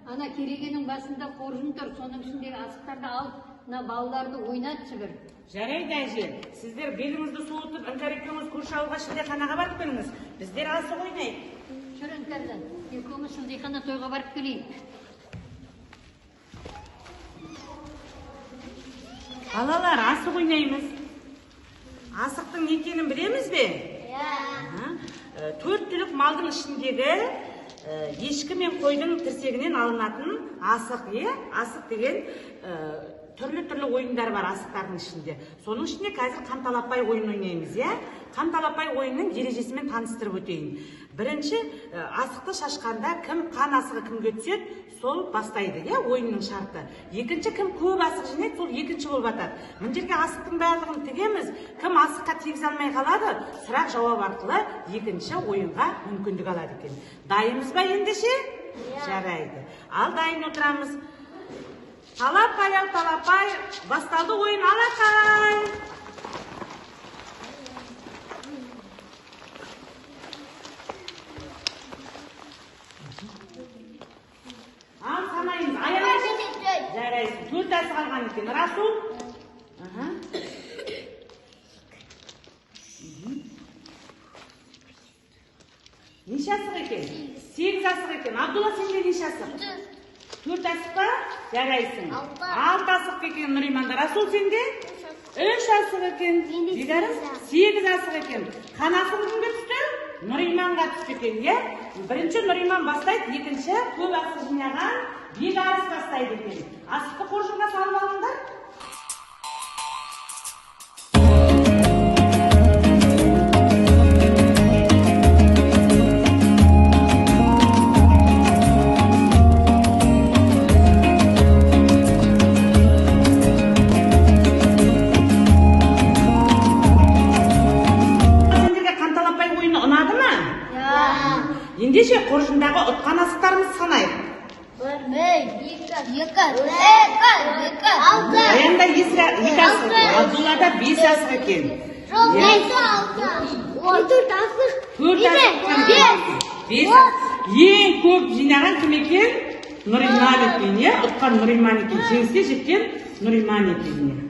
Ана керегенің басында қоржын тұр, соның ішіндегі асықтарды ал, мына балаларды ойнатшы бір. Жарайды әже, сіздер беліңізді суытып, іңкәр екеуіңіз көрші ауылға шілдеханаға барып келіңіз. Біздер асық ойнайық. Жүр іңкәрді, екеуміз шілдехана тойға барып келейік. Балалар, асық ойнаймыз. Асықтың не екенін білеміз бе? Төрт түлік малдың ішіндегі ешкі мен қойдың тірсегінен алынатын асық, асық деген түрлі ойындар бар асықтардың ішінде. Соның ішінде қазір қанталапай ойын ойнаймыз, Қанталапай ойынның ережесімен таныстырып өтейін. Бірінші, асықты шашқанда кім қан асығы кімге түседі, сол бастайды, ойынның шарты. Екінші, кім көп асық жинайды, сол екінші болып атады. Мына жерге асықтың барлығын тігеміз, кім асыққа тигізе алмай қалады, сұрақ жауап арқылы екінші ойынға мүмкіндік алады екен. Дайынбыз ба ендеше? Жарайды. Ал дайын отырамыз. Талапай, басталды ойын, алақай. Ал санайымыз, аяғымыз. Жарайсың, төрт асық алған екен, Расул. Неше асық екен? 8 асық екен. Абдулла, сенде неше асық? 4 асық па? Жарайсың. 6 асық екен, Нұриманда. Расул, сенде? 3 асық екен. Дидарым? 8 асық екен. Қан асығы кімге түсті? Нұриманға түсті екен, Бірінші Нұриман бастайды, екінші көп асық жинаған Бекарыс бастайды екен. Асықты қоржынға салып алыңдар. Ендеше қоржындағы ұтқан асықтарымыз санайық. 1, 2, 3, 4, 5, 6. Аянда 2 асық, Абдуллада 5 асық екен. 5, 6, 4 асық. 4 асық, 5 асық. Ең көп жинаған кім екен? Нұриман екен, ұтқан Нұриман екен. Жеңіске жеткен Нұриман екен.